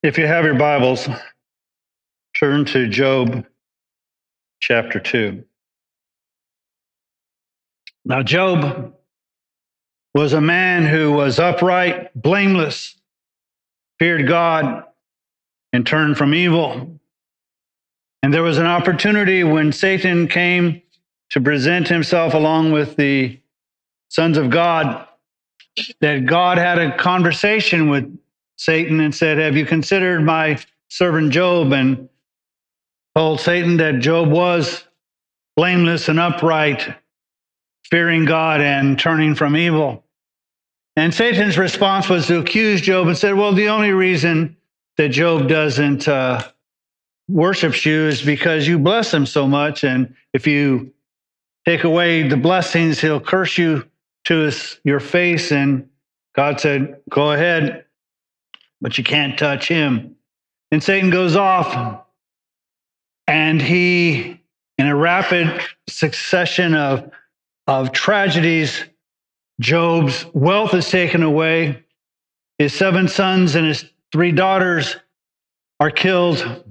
If you have your Bibles, turn to Job chapter 2. Now, Job was a man who was upright, blameless, feared God, and turned from evil. And there was an opportunity when Satan came to present himself along with the sons of God, that God had a conversation with Satan and said, "Have you considered my servant Job?" And told Satan that Job was blameless and upright, fearing God and turning from evil. And Satan's response was to accuse Job and said, well, the only reason that Job doesn't worship you is because you bless him so much. And if you take away the blessings, he'll curse you to your face. And God said, go ahead, but you can't touch him. And Satan goes off, and he, in a rapid succession of tragedies, Job's wealth is taken away. His 7 sons and his 3 daughters are killed,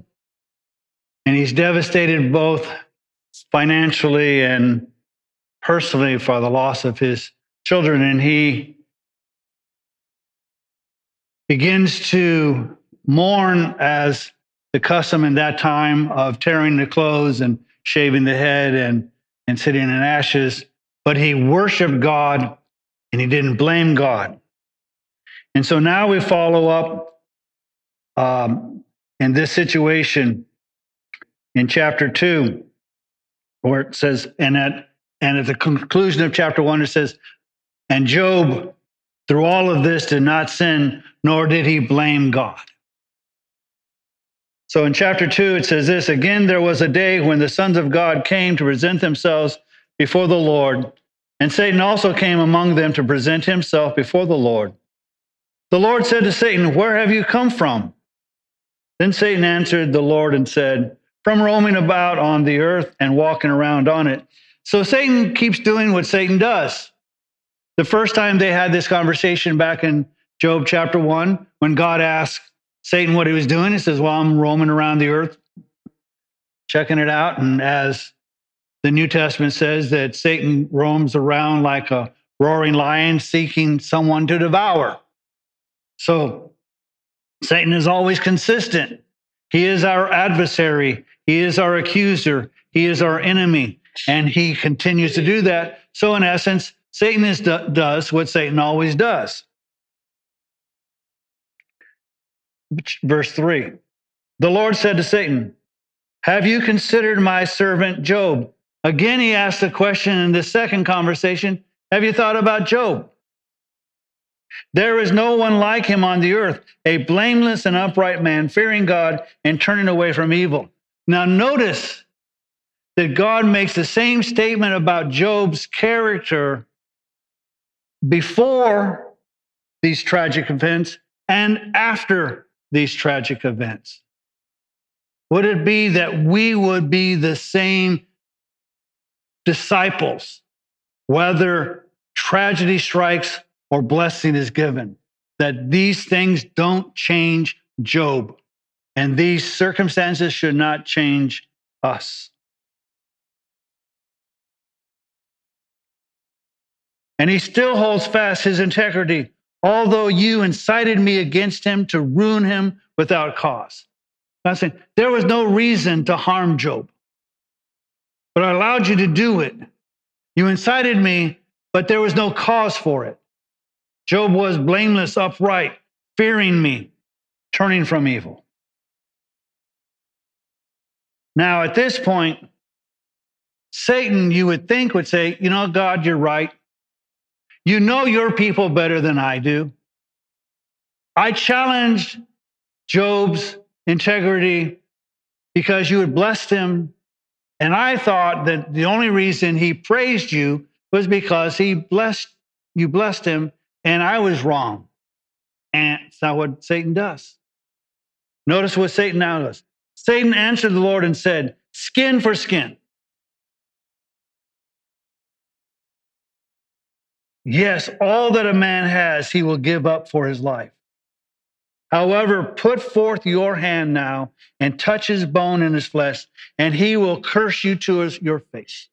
and he's devastated both financially and personally for the loss of his children. And he begins to mourn, as the custom in that time of tearing the clothes and shaving the head and sitting in ashes. But he worshiped God, and he didn't blame God. And so now we follow up in this situation in chapter 2, where it says, and at the conclusion of chapter 1, it says, and Job, through all of this, did not sin, nor did he blame God. So in chapter 2, it says this, again, there was a day when the sons of God came to present themselves before the Lord, and Satan also came among them to present himself before the Lord. The Lord said to Satan, where have you come from? Then Satan answered the Lord and said, from roaming about on the earth and walking around on it. So Satan keeps doing what Satan does. The first time they had this conversation back in Job chapter 1, when God asked Satan what he was doing, he says, well, I'm roaming around the earth, checking it out. And as the New Testament says, that Satan roams around like a roaring lion, seeking someone to devour. So Satan is always consistent. He is our adversary. He is our accuser. He is our enemy. And he continues to do that. So in essence, Satan does what Satan always does. Verse 3, the Lord said to Satan, have you considered my servant Job? Again, he asked the question in the second conversation, have you thought about Job? There is no one like him on the earth, a blameless and upright man, fearing God and turning away from evil. Now notice that God makes the same statement about Job's character before these tragic events and after these tragic events. Would it be that we would be the same disciples, whether tragedy strikes or blessing is given, that these things don't change Job, and these circumstances should not change us? And he still holds fast his integrity, although you incited me against him to ruin him without cause. I'm saying there was no reason to harm Job, but I allowed you to do it. You incited me, but there was no cause for it. Job was blameless, upright, fearing me, turning from evil. Now, at this point, Satan, you would think, would say, you know, God, you're right. You know your people better than I do. I challenged Job's integrity because you had blessed him. And I thought that the only reason he praised you was because you blessed him, and I was wrong. And it's not what Satan does. Notice what Satan now does. Satan answered the Lord and said, skin for skin. Yes, all that a man has, he will give up for his life. However, put forth your hand now and touch his bone and his flesh, and he will curse you to your face.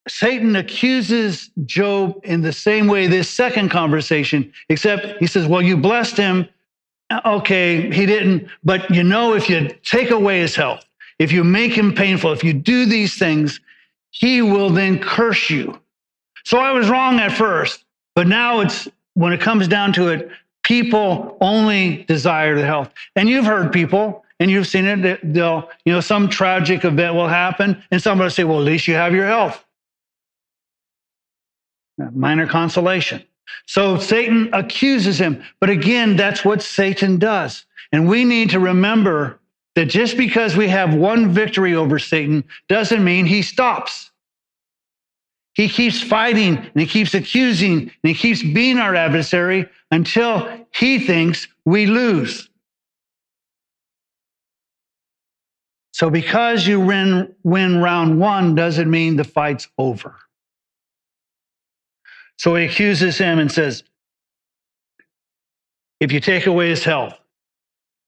Satan accuses Job in the same way this second conversation, except he says, well, you blessed him. Okay, he didn't. But if you take away his health, if you make him painful, if you do these things, he will then curse you. So I was wrong at first, but now when it comes down to it, people only desire the health. And you've heard people, and you've seen it, they'll, some tragic event will happen, and somebody will say, well, at least you have your health. Minor consolation. So Satan accuses him. But again, that's what Satan does. And we need to remember that just because we have one victory over Satan doesn't mean he stops. He keeps fighting, and he keeps accusing, and he keeps being our adversary until he thinks we lose. So because you win round one doesn't mean the fight's over. So he accuses him and says, if you take away his health,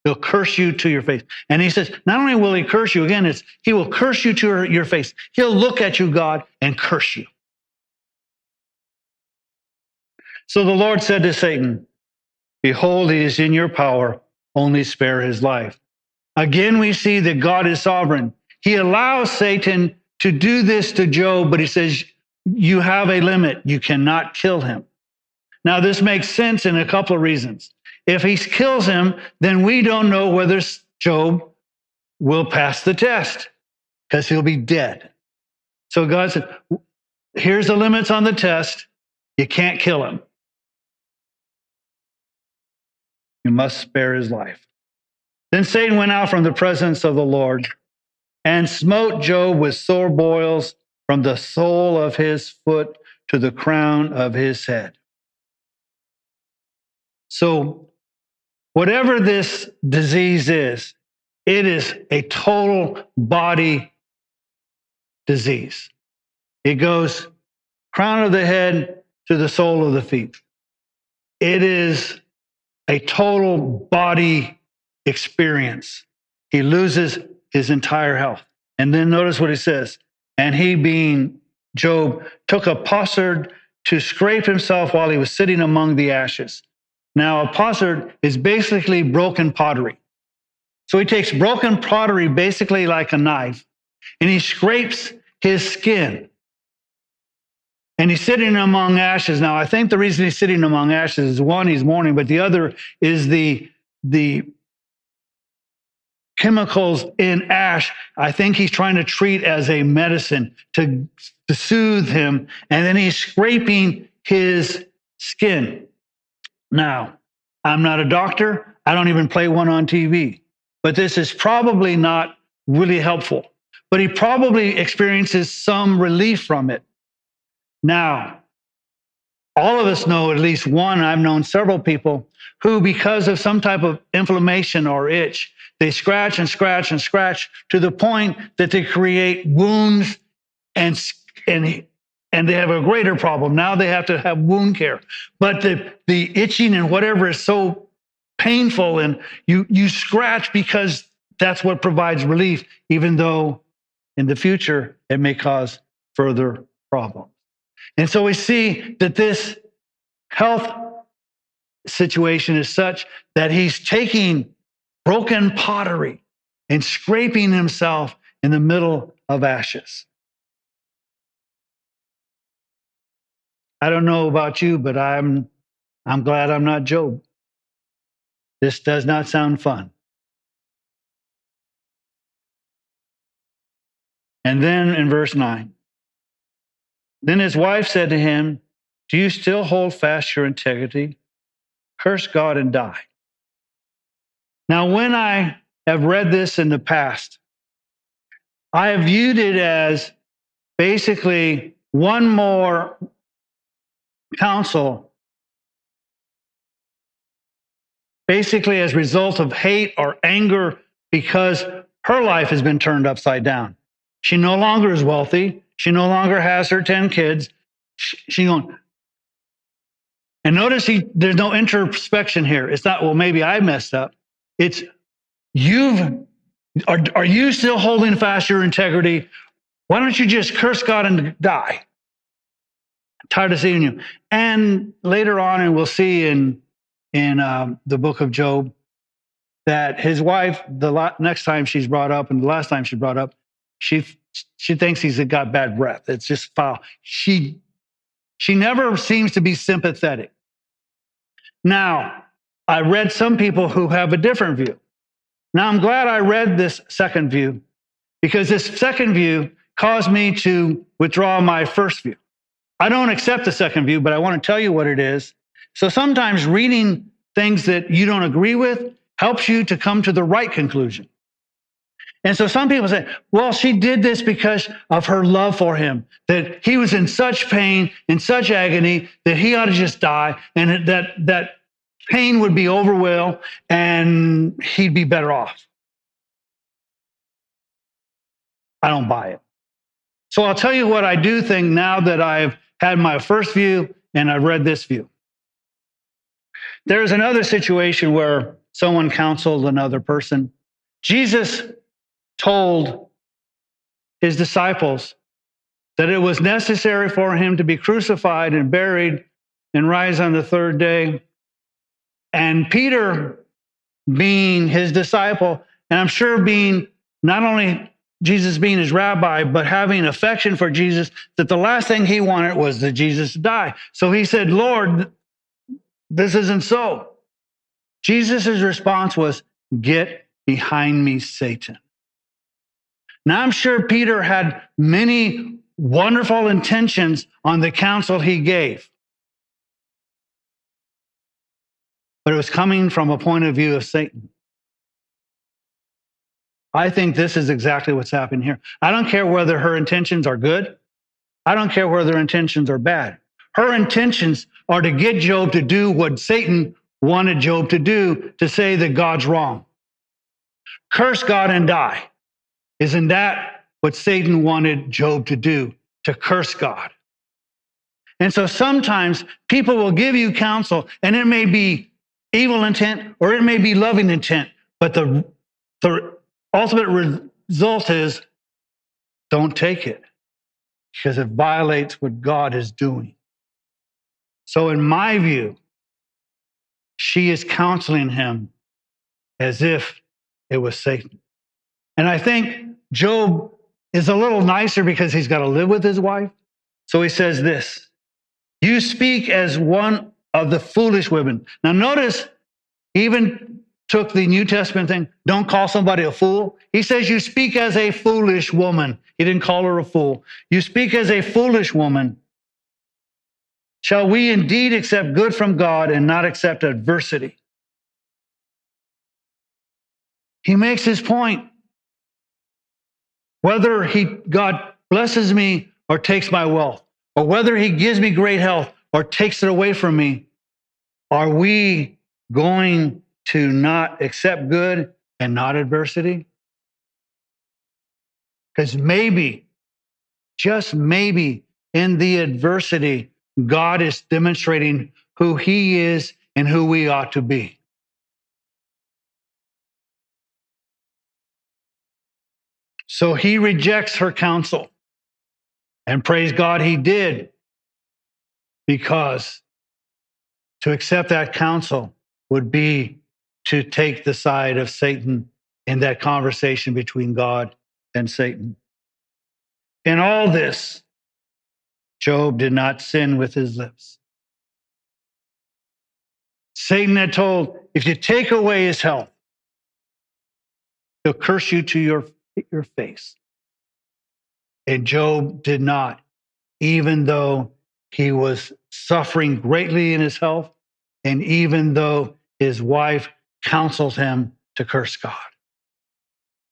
he'll curse you to your face. And he says, not only will he curse you, again, he will curse you to your face. He'll look at you, God, and curse you. So the Lord said to Satan, behold, he is in your power, only spare his life. Again, we see that God is sovereign. He allows Satan to do this to Job, but he says, you have a limit. You cannot kill him. Now, this makes sense in a couple of reasons. If he kills him, then we don't know whether Job will pass the test because he'll be dead. So God said, here's the limits on the test. You can't kill him. You must spare his life. Then Satan went out from the presence of the Lord and smote Job with sore boils from the sole of his foot to the crown of his head. So whatever this disease is, it is a total body disease. It goes crown of the head to the sole of the feet. It is a total body experience. He loses his entire health. And then notice what he says. And he, being Job, took a potsherd to scrape himself while he was sitting among the ashes. Now, a potsherd is basically broken pottery. So he takes broken pottery, basically like a knife, and he scrapes his skin. And he's sitting among ashes. Now, I think the reason he's sitting among ashes is one, he's mourning, but the other is the chemicals in ash. I think he's trying to treat as a medicine to soothe him. And then he's scraping his skin. Now, I'm not a doctor. I don't even play one on TV. But this is probably not really helpful. But he probably experiences some relief from it. Now, all of us know at least one, I've known several people who, because of some type of inflammation or itch, they scratch and scratch and scratch to the point that they create wounds and they have a greater problem. Now they have to have wound care. But the itching and whatever is so painful, and you scratch because that's what provides relief, even though in the future it may cause further problems. And so we see that this health situation is such that he's taking broken pottery and scraping himself in the middle of ashes. I don't know about you, but I'm glad I'm not Job. This does not sound fun. And then in verse 9, then his wife said to him, do you still hold fast your integrity? Curse God and die. Now, when I have read this in the past, I have viewed it as basically one more counsel, basically as a result of hate or anger because her life has been turned upside down. She no longer is wealthy. She no longer has her 10 kids. She's going, And notice there's no introspection here. It's not, well, maybe I messed up. It's are you still holding fast your integrity? Why don't you just curse God and die? I'm tired of seeing you. And later on, and we'll see in the book of Job, that his wife, next time she's brought up, and the last time she brought up, she thinks he's got bad breath. It's just foul. She never seems to be sympathetic. Now, I read some people who have a different view. Now, I'm glad I read this second view, because this second view caused me to withdraw my first view. I don't accept the second view, but I want to tell you what it is. So sometimes reading things that you don't agree with helps you to come to the right conclusion. And so some people say, well, she did this because of her love for him, that he was in such pain, in such agony, that he ought to just die, and that pain would be overwhelmed and he'd be better off. I don't buy it. So I'll tell you what I do think now that I've had my first view and I've read this view. There's another situation where someone counseled another person. Jesus told his disciples that it was necessary for him to be crucified and buried and rise on the third day. And Peter, being his disciple, and I'm sure being not only Jesus being his rabbi, but having affection for Jesus, that the last thing he wanted was that Jesus die. So he said, Lord, this isn't so. Jesus' response was, get behind me, Satan. Now, I'm sure Peter had many wonderful intentions on the counsel he gave, but it was coming from a point of view of Satan. I think this is exactly what's happening here. I don't care whether her intentions are good. I don't care whether her intentions are bad. Her intentions are to get Job to do what Satan wanted Job to do, to say that God's wrong. Curse God and die. Isn't that what Satan wanted Job to do? To curse God. And so sometimes people will give you counsel, and it may be evil intent or it may be loving intent, but the ultimate result is don't take it, because it violates what God is doing. So in my view, she is counseling him as if it was Satan. And I think Job is a little nicer because he's got to live with his wife. So he says this, you speak as one of the foolish women. Now notice, he even took the New Testament thing, don't call somebody a fool. He says you speak as a foolish woman. He didn't call her a fool. You speak as a foolish woman. Shall we indeed accept good from God and not accept adversity? He makes his point. Whether God blesses me or takes my wealth, or whether he gives me great health or takes it away from me, are we going to not accept good and not adversity? Because maybe, just maybe, in the adversity, God is demonstrating who he is and who we ought to be. So he rejects her counsel. And praise God he did, because to accept that counsel would be to take the side of Satan in that conversation between God and Satan. In all this, Job did not sin with his lips. Satan had told, if you take away his health, he'll curse you to your face. And Job did not, even though he was suffering greatly in his health, and even though his wife counseled him to curse God.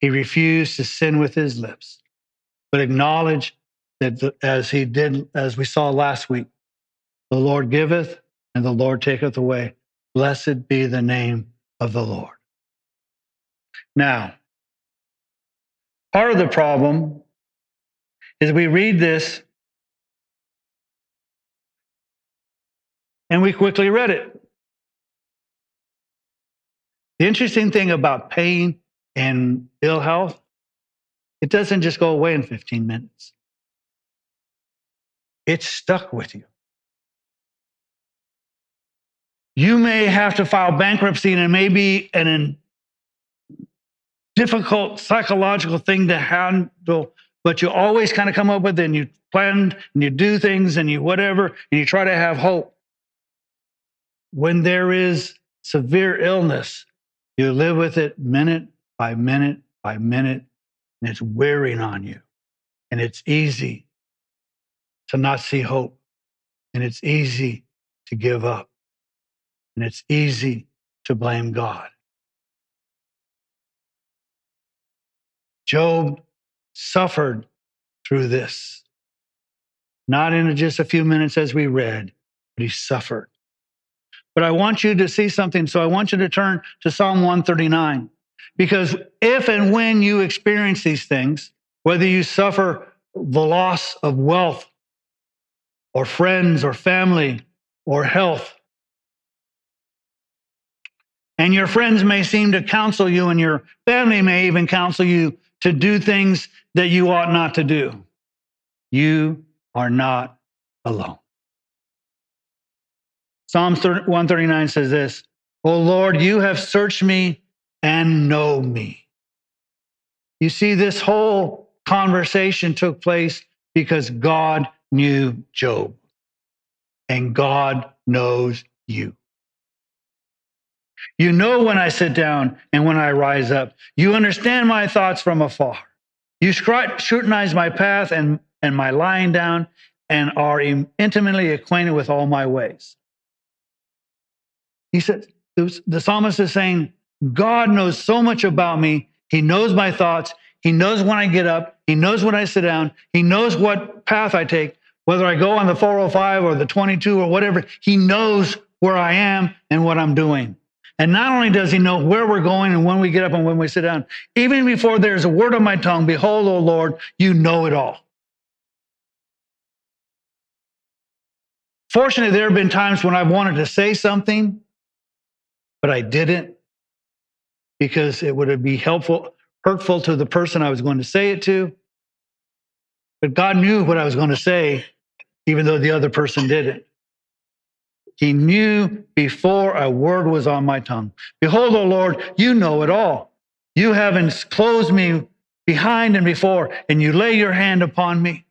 He refused to sin with his lips, but acknowledged that as we saw last week, the Lord giveth and the Lord taketh away. Blessed be the name of the Lord. Now, part of the problem is we read this And we quickly read it. The interesting thing about pain and ill health, it doesn't just go away in 15 minutes. It's stuck with you. You may have to file bankruptcy, and it may be a difficult psychological thing to handle, but you always kind of come up with it, and you plan and you do things and you whatever, and you try to have hope. When there is severe illness, you live with it minute by minute by minute, and it's wearing on you. And it's easy to not see hope. And it's easy to give up. And it's easy to blame God. Job suffered through this. Not in just a few minutes as we read, but he suffered. But I want you to see something. So I want you to turn to Psalm 139. Because if and when you experience these things, whether you suffer the loss of wealth or friends or family or health, and your friends may seem to counsel you, and your family may even counsel you to do things that you ought not to do, you are not alone. Psalm 139 says this, "O Lord, you have searched me and know me." You see, this whole conversation took place because God knew Job, and God knows you. You know when I sit down and when I rise up. You understand my thoughts from afar. You scrutinize my path and my lying down, and are intimately acquainted with all my ways. He said, the psalmist is saying, God knows so much about me. He knows my thoughts. He knows when I get up. He knows when I sit down. He knows what path I take, whether I go on the 405 or the 22 or whatever. He knows where I am and what I'm doing. And not only does he know where we're going and when we get up and when we sit down, even before there's a word on my tongue, behold, O Lord, you know it all. Fortunately, there have been times when I've wanted to say something, but I didn't, because it would be hurtful to the person I was going to say it to. But God knew what I was going to say, even though the other person didn't. He knew before a word was on my tongue. Behold, O Lord, you know it all. You have enclosed me behind and before, and you lay your hand upon me.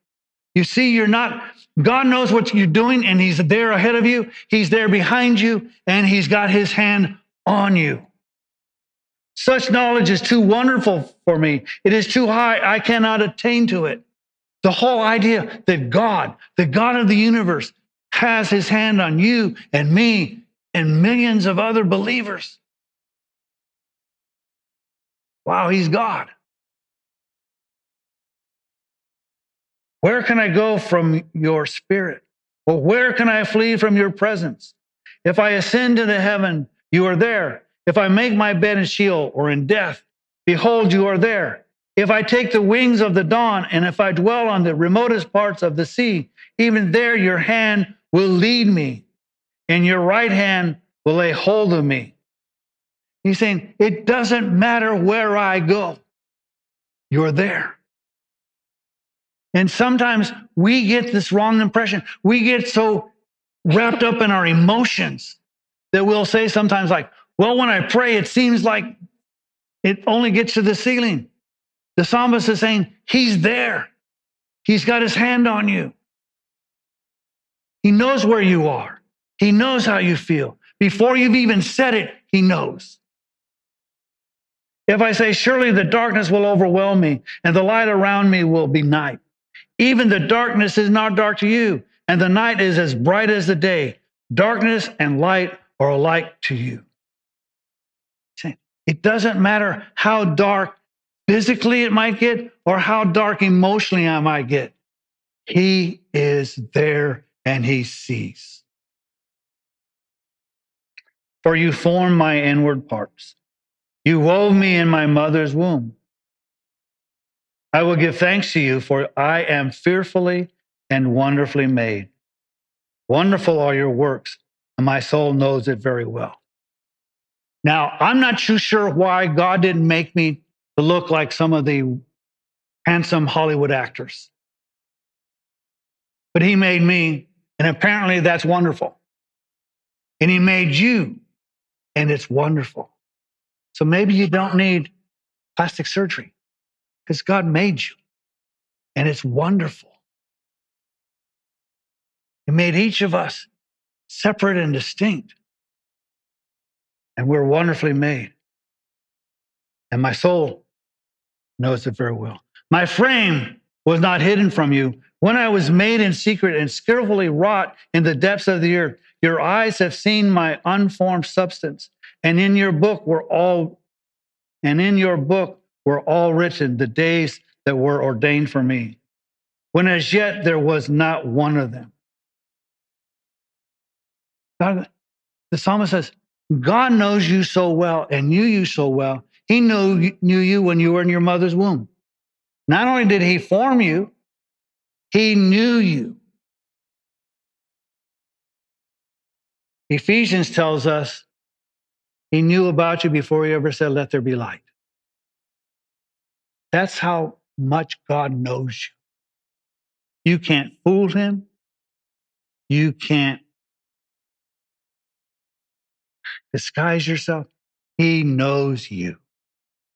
You see, God knows what you're doing, and he's there ahead of you. He's there behind you, and he's got his hand on you. Such knowledge is too wonderful for me. It is too high. I cannot attain to it. The whole idea that God, the God of the universe, has his hand on you and me and millions of other believers. Wow, he's God. Where can I go from your spirit? Or where can I flee from your presence? If I ascend into heaven, you are there. If I make my bed in Sheol or in death, behold, you are there. If I take the wings of the dawn, and if I dwell on the remotest parts of the sea, even there your hand will lead me, and your right hand will lay hold of me. He's saying, it doesn't matter where I go, you're there. And sometimes we get this wrong impression. We get so wrapped up in our emotions that we'll say sometimes like, well, when I pray, it seems like it only gets to the ceiling. The psalmist is saying, he's there. He's got his hand on you. He knows where you are. He knows how you feel. Before you've even said it, he knows. If I say, surely the darkness will overwhelm me, and the light around me will be night. Even the darkness is not dark to you, and the night is as bright as the day. Darkness and light are alike to you. It doesn't matter how dark physically it might get or how dark emotionally I might get. He is there and he sees. For you formed my inward parts. You wove me in my mother's womb. I will give thanks to you, for I am fearfully and wonderfully made. Wonderful are your works. and my soul knows it very well. Now, I'm not too sure why God didn't make me to look like some of the handsome Hollywood actors, but He made me, and apparently that's wonderful. And He made you, and it's wonderful. So maybe you don't need plastic surgery because God made you, and it's wonderful. He made each of us separate and distinct, and we're wonderfully made. And my soul knows it very well. My frame was not hidden from you when I was made in secret and skillfully wrought in the depths of the earth. Your eyes have seen my unformed substance, and in your book were all written the days that were ordained for me, when as yet there was not one of them. God, the psalmist says, God knows you so well and knew you so well. He knew you when you were in your mother's womb. Not only did He form you, He knew you. Ephesians tells us He knew about you before He ever said, let there be light. That's how much God knows you. You can't fool Him. You can't disguise yourself. He knows you.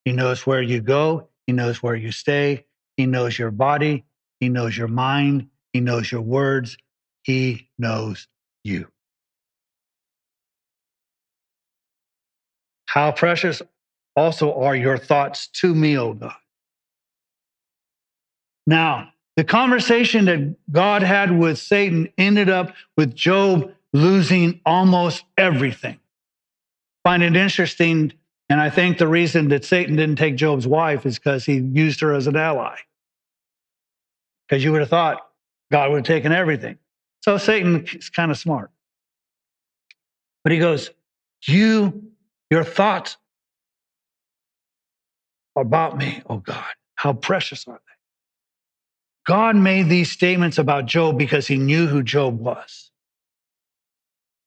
He knows where you go. He knows where you stay. He knows your body. He knows your mind. He knows your words. He knows you. How precious also are your thoughts to me, O God. Now, the conversation that God had with Satan ended up with Job losing almost everything. Find it interesting, and I think the reason that Satan didn't take Job's wife is because he used her as an ally. Because you would have thought God would have taken everything. So Satan is kind of smart. But he goes, your thoughts about me, oh God, how precious are they? God made these statements about Job because He knew who Job was.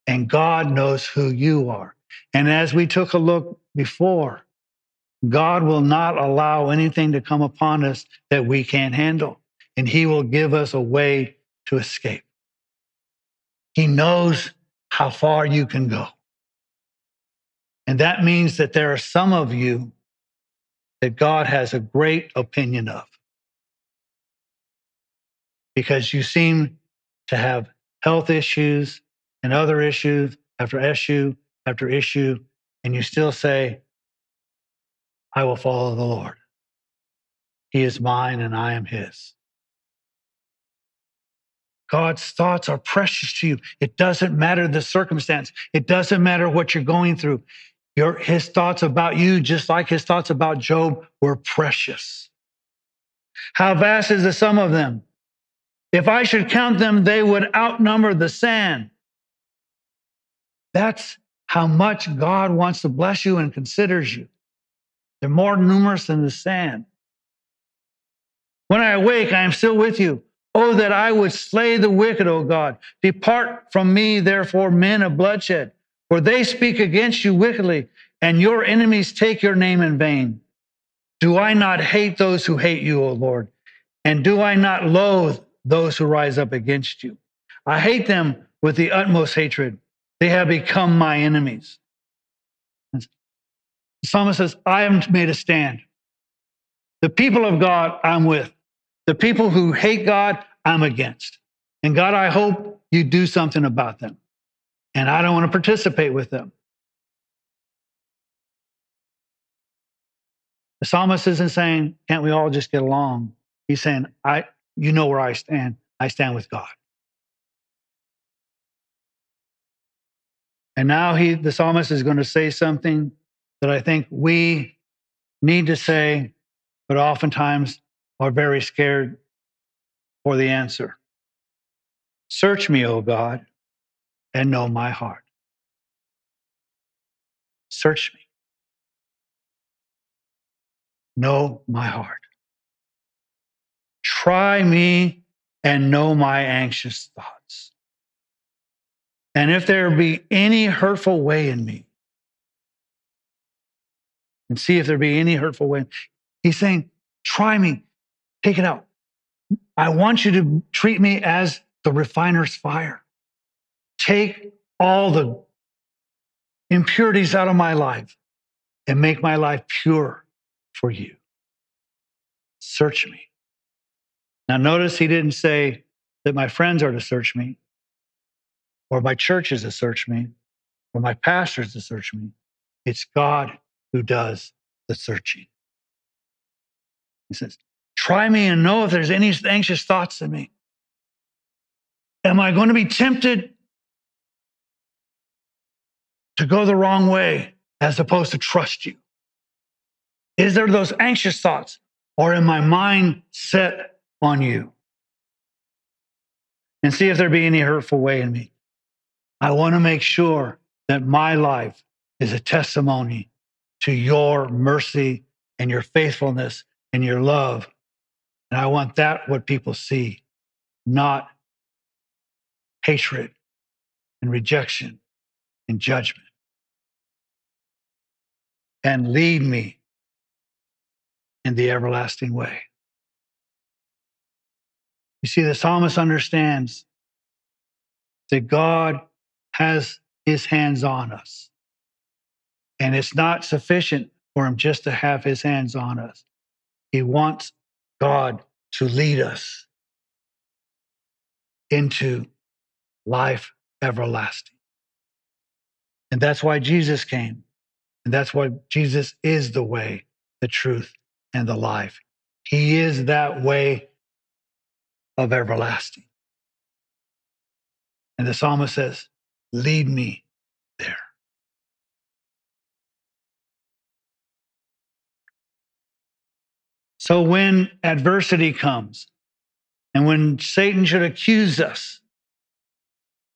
And God knows who you are. And as we took a look before, God will not allow anything to come upon us that we can't handle. And He will give us a way to escape. He knows how far you can go. And that means that there are some of you that God has a great opinion of, because you seem to have health issues and other issues after issue after issue, and you still say, I will follow the Lord. He is mine and I am His. God's thoughts are precious to you. It doesn't matter the circumstance. It doesn't matter what you're going through. His thoughts about you, just like His thoughts about Job, were precious. How vast is the sum of them? If I should count them, they would outnumber the sand. That's how much God wants to bless you and considers you. They're more numerous than the sand. When I awake, I am still with you. Oh, that I would slay the wicked, O God. Depart from me, therefore, men of bloodshed, for they speak against you wickedly, and your enemies take your name in vain. Do I not hate those who hate you, O Lord? And do I not loathe those who rise up against you? I hate them with the utmost hatred. They have become my enemies. The psalmist says, I have made a stand. The people of God, I'm with. The people who hate God, I'm against. And God, I hope you do something about them. And I don't want to participate with them. The psalmist isn't saying, can't we all just get along? He's saying, you know where I stand. I stand with God. And now the psalmist is going to say something that I think we need to say, but oftentimes are very scared for the answer. Search me, O God, and know my heart. Search me. Know my heart. Try me and know my anxious thoughts. And if there be any hurtful way in me, and see if there be any hurtful way. He's saying, try me, take it out. I want you to treat me as the refiner's fire. Take all the impurities out of my life and make my life pure for you. Search me. Now, notice he didn't say that my friends are to search me, or my church is to search me, or my pastor is to search me. It's God who does the searching. He says, try me and know if there's any anxious thoughts in me. Am I going to be tempted to go the wrong way as opposed to trust you? Is there those anxious thoughts, or am my mind set on you? And see if there be any hurtful way in me. I want to make sure that my life is a testimony to your mercy and your faithfulness and your love. And I want that what people see, not hatred and rejection and judgment. And lead me in the everlasting way. You see, the psalmist understands that God has his hands on us. And it's not sufficient for him just to have his hands on us. He wants God to lead us into life everlasting. And that's why Jesus came. And that's why Jesus is the way, the truth, and the life. He is that way of everlasting. And the psalmist says, lead me there. So when adversity comes, and when Satan should accuse us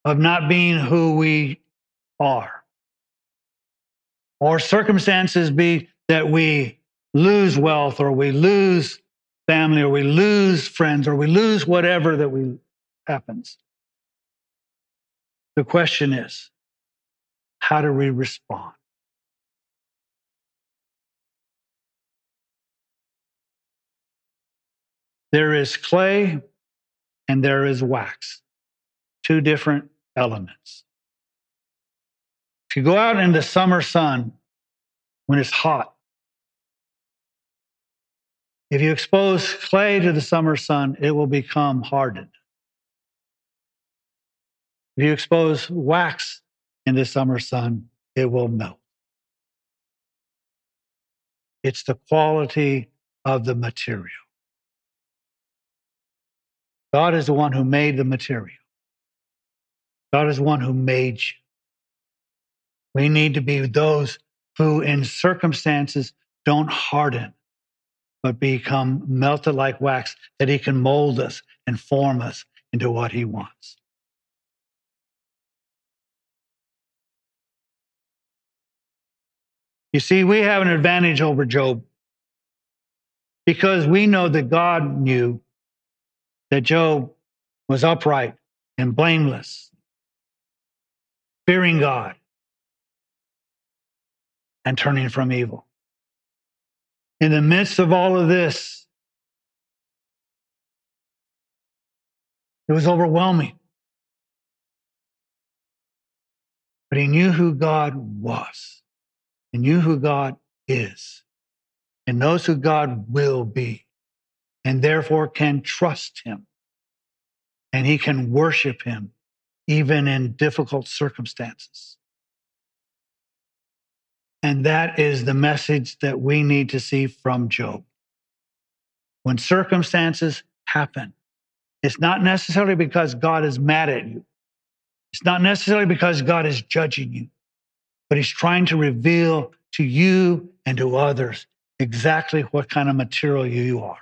of not being who we are, or circumstances be that we lose wealth, or we lose family, or we lose friends, or we lose whatever that happens, the question is, how do we respond? There is clay and there is wax, two different elements. If you go out in the summer sun when it's hot, if you expose clay to the summer sun, it will become hardened. If you expose wax in the summer sun, it will melt. It's the quality of the material. God is the one who made the material. God is the one who made you. We need to be those who, in circumstances, don't harden, but become melted like wax, that he can mold us and form us into what he wants. You see, we have an advantage over Job because we know that God knew that Job was upright and blameless, fearing God and turning from evil. In the midst of all of this, it was overwhelming. But he knew who God was, and knew who God is, and knows who God will be, and therefore can trust him. And he can worship him even in difficult circumstances. And that is the message that we need to see from Job. When circumstances happen, it's not necessarily because God is mad at you. It's not necessarily because God is judging you, but he's trying to reveal to you and to others exactly what kind of material you are.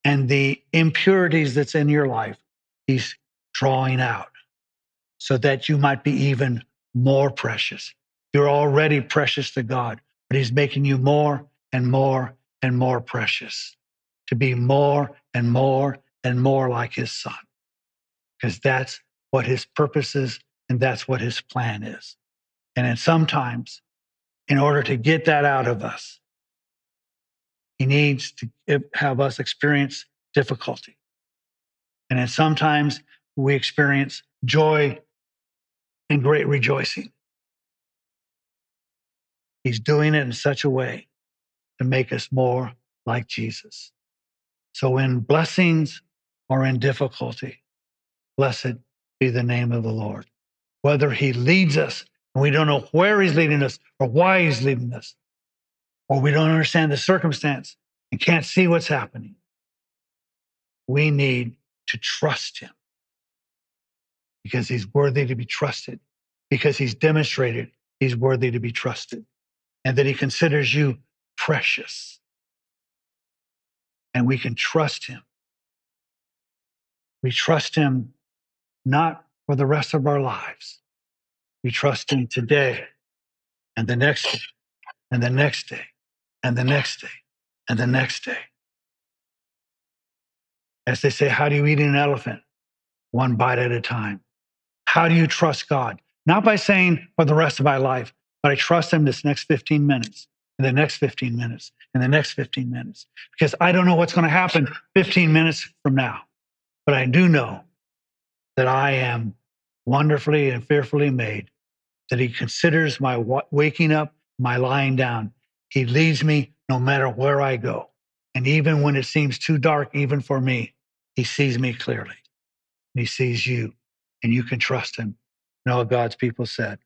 And the impurities that's in your life, he's drawing out so that you might be even more precious. You're already precious to God, but he's making you more and more and more precious to be more and more and more like his son, because that's what his purposes And that's what his plan is. And then sometimes, in order to get that out of us, he needs to have us experience difficulty. And then sometimes we experience joy and great rejoicing. He's doing it in such a way to make us more like Jesus. So in blessings or in difficulty, blessed be the name of the Lord. Whether he leads us and we don't know where he's leading us or why he's leading us, or we don't understand the circumstance and can't see what's happening, we need to trust him because he's worthy to be trusted, because he's demonstrated he's worthy to be trusted, and that he considers you precious. And we can trust him. We trust him not for the rest of our lives. We trust him today and the next day and the next day and the next day and the next day. As they say, how do you eat an elephant? One bite at a time. How do you trust God? Not by saying for the rest of my life, but I trust him this next 15 minutes and the next 15 minutes and the next 15 minutes, because I don't know what's going to happen 15 minutes from now. But I do know that I am wonderfully and fearfully made, that he considers my waking up, my lying down. He leads me no matter where I go. And even when it seems too dark, even for me, he sees me clearly. He sees you, and you can trust him. And all God's people said,